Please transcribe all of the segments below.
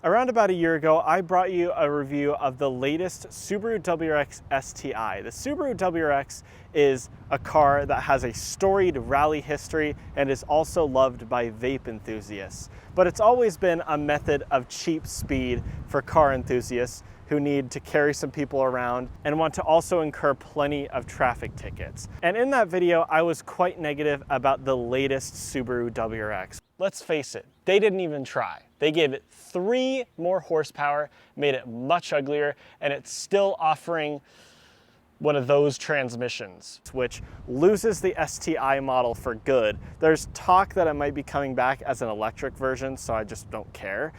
Around about a year ago, I brought you a review of the latest Subaru WRX STI. The Subaru WRX is a car that has a storied rally history and is also loved by vape enthusiasts. But it's always been a method of cheap speed for car enthusiasts who need to carry some people around and want to also incur plenty of traffic tickets. And in that video, I was quite negative about the latest Subaru WRX. Let's face it, they didn't even try. They gave it 3 more horsepower, made it much uglier, and it's still offering one of those transmissions, which loses the STI model for good. There's talk that it might be coming back as an electric version, so I just don't care.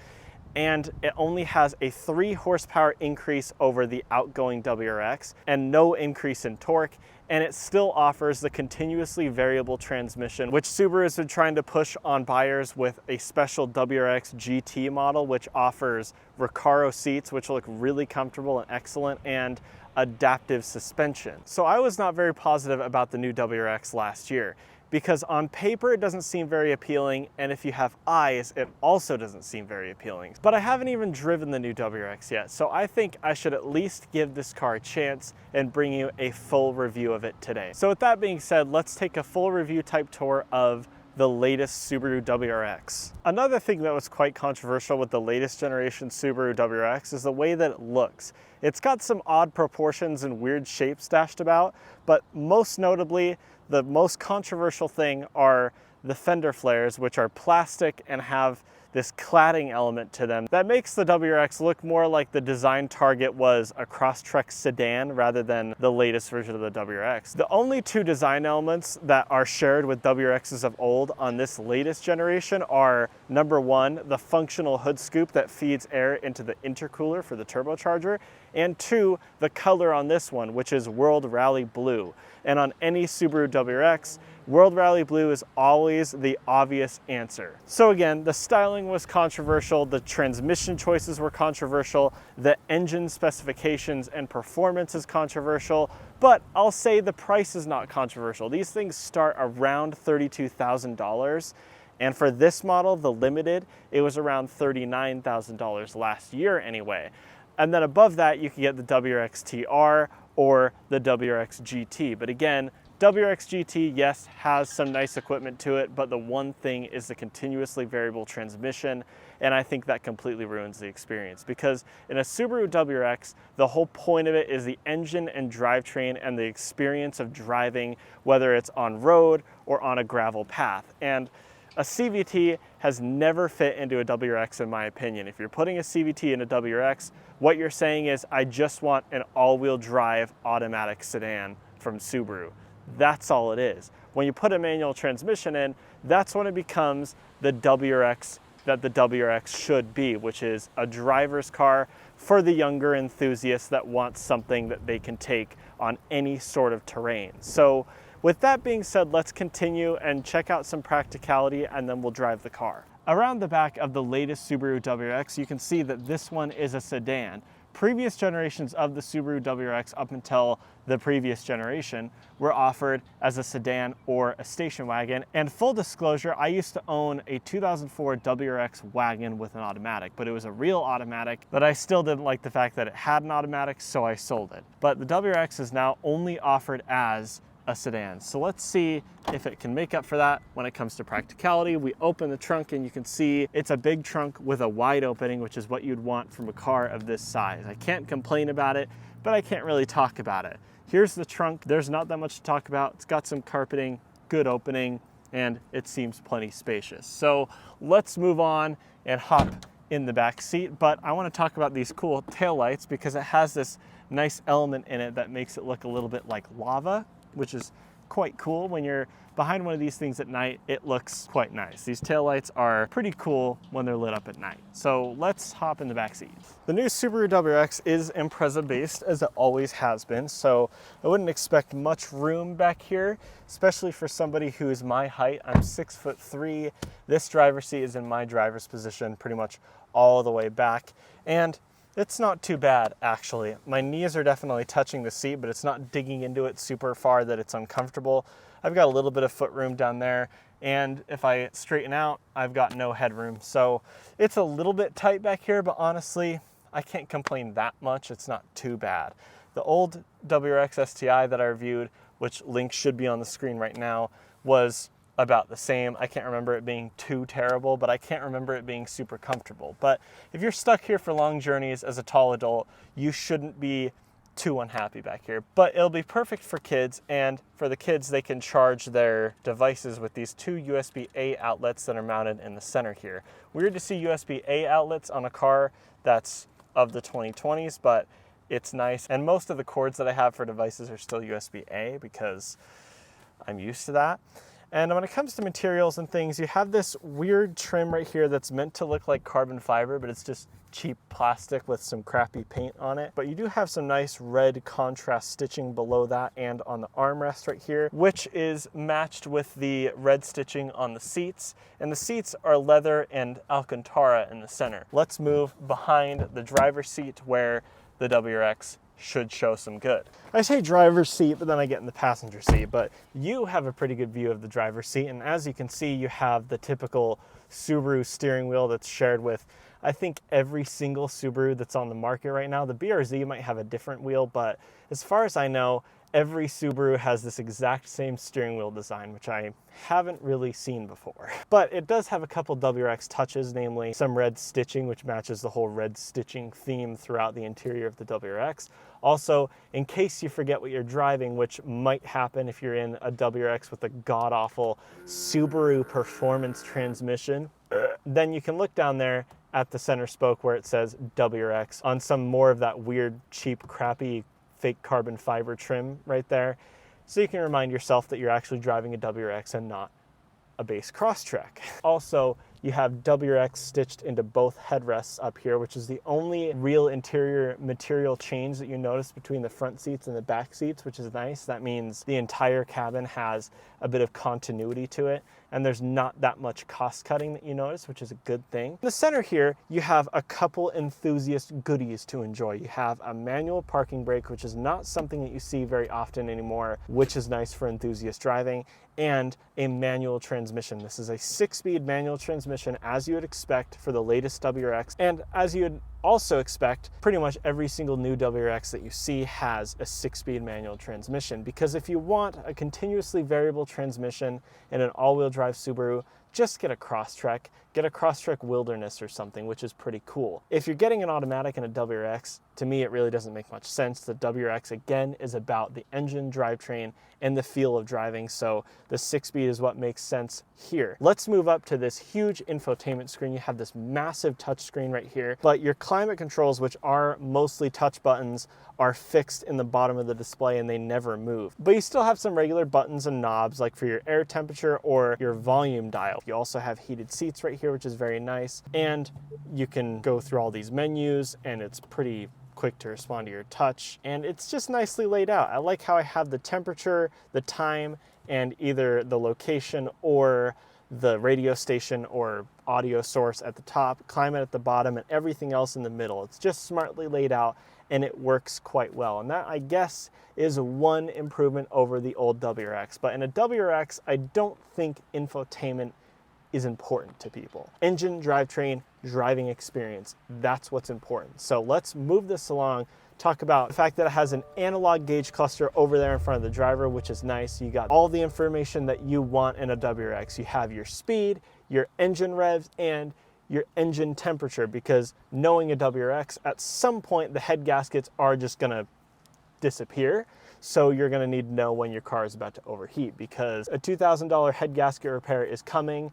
And it only has a 3 horsepower increase over the outgoing WRX and no increase in torque, and it still offers the continuously variable transmission, which Subaru has been trying to push on buyers with a special WRX GT model, which offers Recaro seats, which look really comfortable and excellent, and adaptive suspension. So I was not very positive about the new WRX last year, because on paper it doesn't seem very appealing, and if you have eyes, it also doesn't seem very appealing. But I haven't even driven the new WRX yet, so I think I should at least give this car a chance and bring you a full review of it today. So with that being said, let's take a full review type tour of the latest Subaru WRX. Another thing that was quite controversial with the latest generation Subaru WRX is the way that it looks. It's got some odd proportions and weird shapes dashed about, but most notably, the most controversial thing are the fender flares, which are plastic and have this cladding element to them that makes the WRX look more like the design target was a Crosstrek sedan rather than the latest version of the WRX. The only 2 design elements that are shared with WRXs of old on this latest generation are, number 1, the functional hood scoop that feeds air into the intercooler for the turbocharger, and 2, the color on this one, which is World Rally Blue. And on any Subaru WRX, World Rally Blue is always the obvious answer. So again, the styling was controversial, the transmission choices were controversial, the engine specifications and performance is controversial, but I'll say the price is not controversial. These things start around $32,000. And for this model, the limited, it was around $39,000 last year anyway. And then above that, you can get the WRX TR or the WRX GT. But again, WRX GT, yes, has some nice equipment to it, but the one thing is the continuously variable transmission, and I think that completely ruins the experience, because in a Subaru WRX, the whole point of it is the engine and drivetrain and the experience of driving, whether it's on road or on a gravel path. And a CVT has never fit into a WRX in my opinion. If you're putting a CVT in a WRX, what you're saying is, I just want an all-wheel drive automatic sedan from Subaru. That's all it is. When you put a manual transmission in, that's when it becomes the WRX that the WRX should be, which is a driver's car for the younger enthusiasts that want something that they can take on any sort of terrain. So with that being said, let's continue and check out some practicality, and then we'll drive the car. Around the back of the latest Subaru WRX, you can see that this one is a sedan. Previous generations of the Subaru WRX up until the previous generation were offered as a sedan or a station wagon. And full disclosure, I used to own a 2004 WRX wagon with an automatic, but it was a real automatic, but I still didn't like the fact that it had an automatic, so I sold it. But the WRX is now only offered as a sedan. So let's see if it can make up for that when it comes to practicality. We open the trunk and you can see it's a big trunk with a wide opening, which is what you'd want from a car of this size. I can't complain about it, but I can't really talk about it. Here's the trunk. There's not that much to talk about. It's got some carpeting, good opening, and it seems plenty spacious. So let's move on and hop in the back seat. But I want to talk about these cool taillights because it has this nice element in it that makes it look a little bit like lava, which is quite cool. When you're behind one of these things at night, it looks quite nice. These taillights are pretty cool when they're lit up at night. So let's hop in the back seat. The new Subaru WRX is Impreza based, as it always has been, so I wouldn't expect much room back here, especially for somebody who is my height. I'm 6'3". This driver's seat is in my driver's position pretty much all the way back, and it's not too bad, actually. My knees are definitely touching the seat, but it's not digging into it super far that it's uncomfortable. I've got a little bit of foot room down there, And if I straighten out, I've got no headroom. So it's a little bit tight back here, but honestly, I can't complain that much. It's not too bad. The old WRX STI that I reviewed, which link should be on the screen right now, was about the same. I can't remember it being too terrible, but I can't remember it being super comfortable. But if you're stuck here for long journeys as a tall adult, you shouldn't be too unhappy back here. But it'll be perfect for kids, and for the kids, they can charge their devices with these two USB-A outlets that are mounted in the center here. Weird to see USB-A outlets on a car that's of the 2020s, but it's nice. And most of the cords that I have for devices are still USB-A because I'm used to that. And when it comes to materials and things, you have this weird trim right here that's meant to look like carbon fiber, but it's just cheap plastic with some crappy paint on it. But you do have some nice red contrast stitching below that and on the armrest right here, which is matched with the red stitching on the seats. And the seats are leather and Alcantara in the center. Let's move behind the driver's seat where the WRX should show some good. I say driver's seat, but then I get in the passenger seat, but you have a pretty good view of the driver's seat. And as you can see, you have the typical Subaru steering wheel that's shared with, I think, every single Subaru that's on the market right now. The BRZ might have a different wheel, but as far as I know, every Subaru has this exact same steering wheel design, which I haven't really seen before. But it does have a couple WRX touches, namely some red stitching, which matches the whole red stitching theme throughout the interior of the WRX. Also, in case you forget what you're driving, which might happen if you're in a WRX with a god-awful Subaru performance transmission, then you can look down there at the center spoke where it says WRX on some more of that weird, cheap, crappy, fake carbon fiber trim right there. So you can remind yourself that you're actually driving a WRX and not a base Crosstrek. Also, you have WRX stitched into both headrests up here, which is the only real interior material change that you notice between the front seats and the back seats, which is nice. That means the entire cabin has a bit of continuity to it, and there's not that much cost cutting that you notice, which is a good thing. In the center here, you have a couple enthusiast goodies to enjoy. You have a manual parking brake, which is not something that you see very often anymore, which is nice for enthusiast driving, and a manual transmission. This is a 6-speed manual transmission, as you would expect for the latest WRX, and as you would also expect, pretty much every single new WRX that you see has a 6-speed manual transmission, because if you want a continuously variable transmission in an all-wheel drive Subaru, just get a Crosstrek, get a Crosstrek Wilderness or something, which is pretty cool. If you're getting an automatic in a WRX, to me it really doesn't make much sense. The WRX, again, is about the engine, drivetrain, and the feel of driving, so the 6-speed is what makes sense here. Let's move up to this huge infotainment screen. You have this massive touch screen right here, but your climate controls, which are mostly touch buttons, are fixed in the bottom of the display and they never move. But you still have some regular buttons and knobs, like for your air temperature or your volume dial. You also have heated seats right here, which is very nice, and you can go through all these menus, and it's pretty quick to respond to your touch, and it's just nicely laid out. I like how I have the temperature, the time, and either the location or the radio station or audio source at the top, climate at the bottom, and everything else in the middle. It's just smartly laid out, and it works quite well. And that, I guess, is one improvement over the old WRX. But in a WRX, I don't think infotainment is important to people. Engine, drivetrain, driving experience, that's what's important. So let's move this along, talk about the fact that it has an analog gauge cluster over there in front of the driver, which is nice. You got all the information that you want in a WRX. You have your speed, your engine revs, and your engine temperature, because knowing a WRX, at some point the head gaskets are just gonna disappear. So you're gonna need to know when your car is about to overheat, because a $2,000 head gasket repair is coming,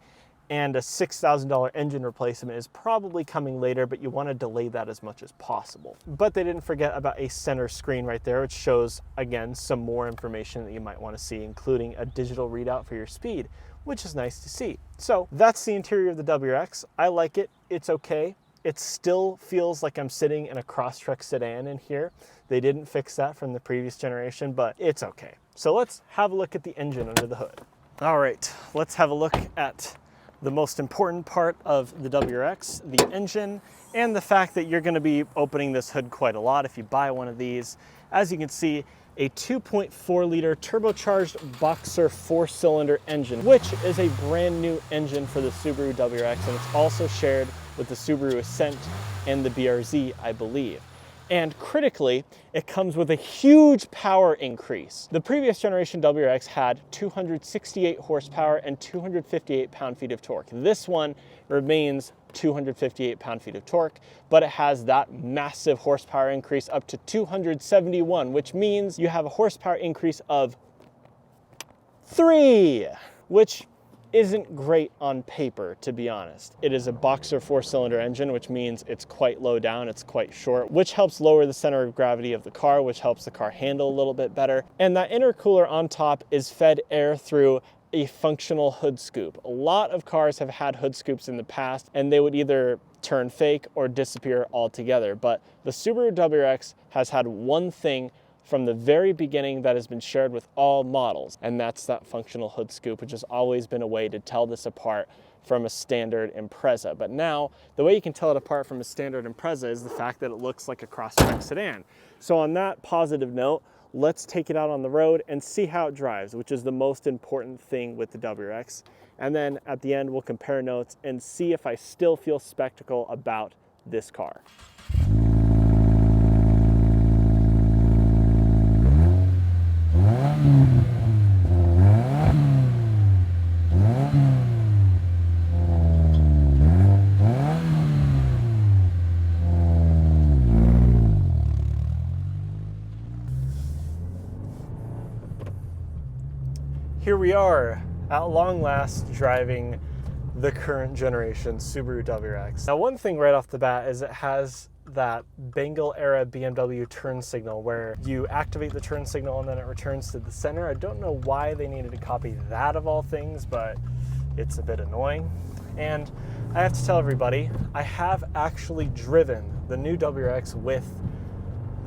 and a $6,000 engine replacement is probably coming later, but you want to delay that as much as possible. But they didn't forget about a center screen right there, which shows, again, some more information that you might want to see, including a digital readout for your speed, which is nice to see. So that's the interior of the WRX. I like it. It's okay. It still feels like I'm sitting in a Crosstrek sedan in here. They didn't fix that from the previous generation, but it's okay. So let's have a look at the engine under the hood. All right, let's have a look at the most important part of the WRX, the engine, and the fact that you're going to be opening this hood quite a lot if you buy one of these. As you can see, a 2.4 liter turbocharged Boxer 4-cylinder engine, which is a brand new engine for the Subaru WRX, and it's also shared with the Subaru Ascent and the BRZ, I believe. And critically, it comes with a huge power increase. The previous generation WRX had 268 horsepower and 258 pound-feet of torque. This one remains 258 pound-feet of torque, but it has that massive horsepower increase up to 271, which means you have a horsepower increase of 3, which isn't great on paper, to be honest. It is a Boxer 4-cylinder engine, which means it's quite low down, it's quite short, which helps lower the center of gravity of the car, which helps the car handle a little bit better. And that intercooler on top is fed air through a functional hood scoop. A lot of cars have had hood scoops in the past, and they would either turn fake or disappear altogether. But the Subaru WRX has had one thing from the very beginning that has been shared with all models, and that's that functional hood scoop, which has always been a way to tell this apart from a standard Impreza. But now, the way you can tell it apart from a standard Impreza is the fact that it looks like a cross-track sedan. So on that positive note, let's take it out on the road and see how it drives, which is the most important thing with the WRX. And then at the end, we'll compare notes and see if I still feel skeptical about this car. Here we are, at long last, driving the current generation Subaru WRX. Now, one thing right off the bat is it has that Bengal era BMW turn signal where you activate the turn signal and then it returns to the center. I don't know why they needed to copy that of all things, but it's a bit annoying. And I have to tell everybody, I have actually driven the new WRX with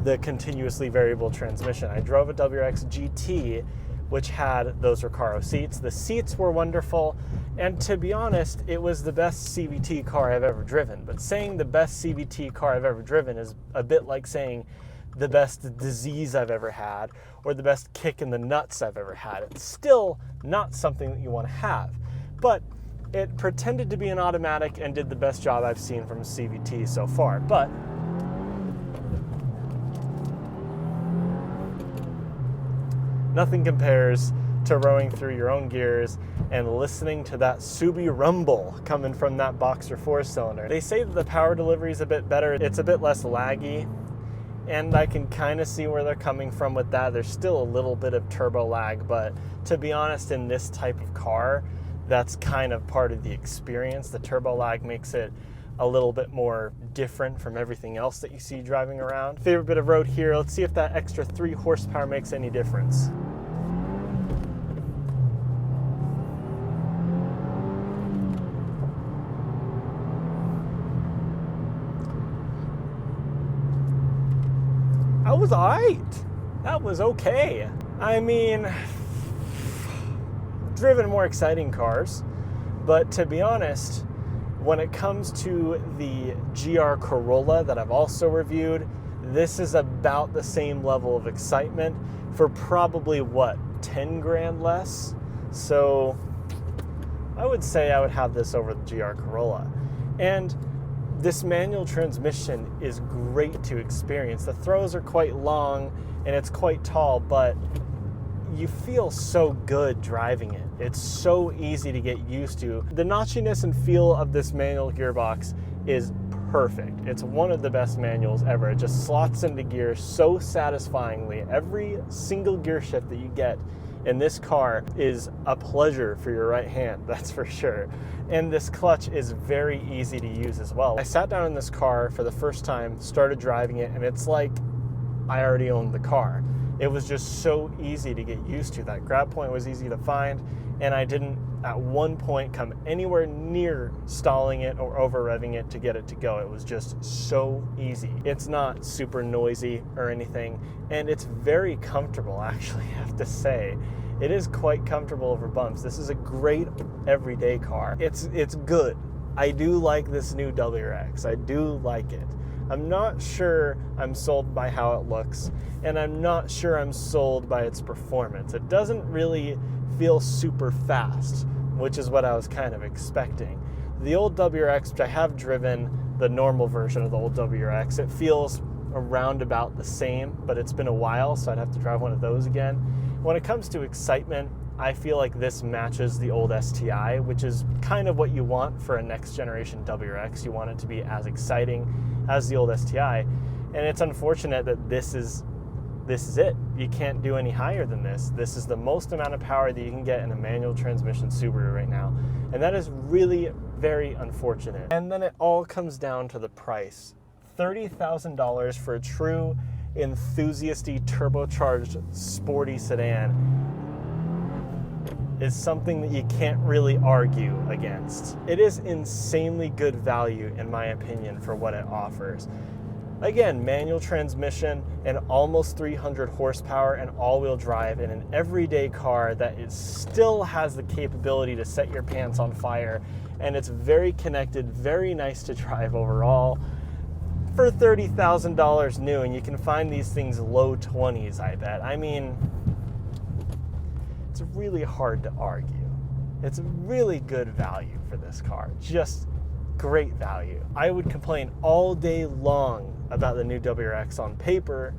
the continuously variable transmission. I drove a WRX GT, which had those Recaro seats. The seats were wonderful, and to be honest, it was the best CVT car I've ever driven. But saying the best CVT car I've ever driven is a bit like saying the best disease I've ever had or the best kick in the nuts I've ever had. It's still not something that you want to have. But it pretended to be an automatic and did the best job I've seen from a CVT so far. But nothing compares to rowing through your own gears and listening to that Subi rumble coming from that Boxer 4-cylinder. They say that the power delivery is a bit better. It's a bit less laggy, and I can kind of see where they're coming from with that. There's still a little bit of turbo lag, but to be honest, in this type of car, that's kind of part of the experience. The turbo lag makes it a little bit more different from everything else that you see driving around. Favorite bit of road here. Let's see if that extra 3 horsepower makes any difference. That was alright. That was okay. I mean, driven more exciting cars, but to be honest, when it comes to the GR Corolla that I've also reviewed, this is about the same level of excitement for probably, what, 10 grand less? So I would say I would have this over the GR Corolla. And this manual transmission is great to experience. The throws are quite long and it's quite tall, but you feel so good driving it. It's so easy to get used to. The notchiness and feel of this manual gearbox is perfect. It's one of the best manuals ever. It just slots into gear so satisfyingly. Every single gear shift that you get in this car is a pleasure for your right hand, that's for sure. And this clutch is very easy to use as well. I sat down in this car for the first time, started driving it, and it's like I already owned the car. It was just so easy to get used to. That grab point was easy to find, and I didn't at one point come anywhere near stalling it or over revving it to get it to go. It was just so easy. It's not super noisy or anything, and it's very comfortable, actually, I have to say. It is quite comfortable over bumps. This is a great everyday car. It's good. I do like this new WRX. I do like it. I'm not sure I'm sold by how it looks, and I'm not sure I'm sold by its performance. It doesn't really feel super fast, which is what I was kind of expecting. The old WRX, which I have driven the normal version of the old WRX, it feels around about the same, but it's been a while, so I'd have to drive one of those again. When it comes to excitement, I feel like this matches the old STI, which is kind of what you want for a next generation WRX. You want it to be as exciting as the old STI, and it's unfortunate that this is it. You can't do any higher than this. This is the most amount of power that you can get in a manual transmission Subaru right now, and that is really very unfortunate. And then it all comes down to the price. $30,000 for a true enthusiasty turbocharged sporty sedan is something that you can't really argue against. It is insanely good value, in my opinion, for what it offers. Again, manual transmission and almost 300 horsepower and all-wheel drive in an everyday car that still has the capability to set your pants on fire, and it's very connected, very nice to drive overall. For $30,000 new, and you can find these things low 20s, I bet. I mean, it's really hard to argue. It's really good value for this car, just great value. I would complain all day long about the new WRX on paper,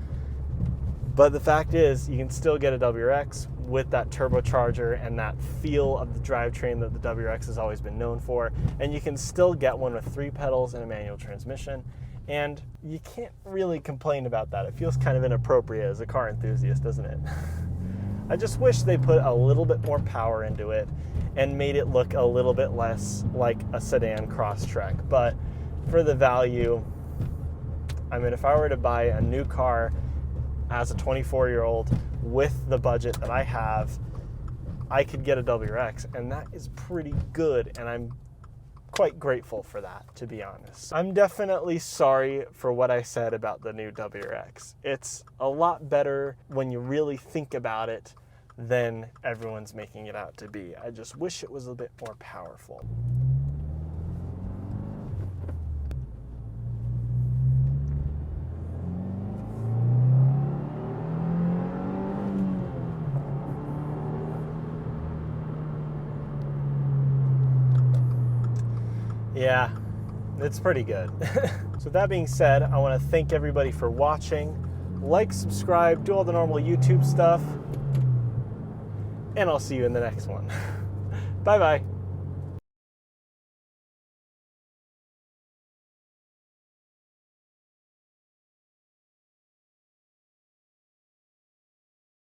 but the fact is you can still get a WRX with that turbocharger and that feel of the drivetrain that the WRX has always been known for, and you can still get one with 3 pedals and a manual transmission, and you can't really complain about that. It feels kind of inappropriate as a car enthusiast, doesn't it? I just wish they put a little bit more power into it and made it look a little bit less like a sedan Crosstrek. But for the value, I mean, if I were to buy a new car as a 24-year-old with the budget that I have, I could get a WRX, and that is pretty good, and I'm quite grateful for that, to be honest. I'm definitely sorry for what I said about the new WRX. It's a lot better when you really think about it than everyone's making it out to be. I just wish it was a bit more powerful. Yeah, it's pretty good. So that being said, I want to thank everybody for watching. Like, subscribe, do all the normal YouTube stuff, and I'll see you in the next one. Bye-bye.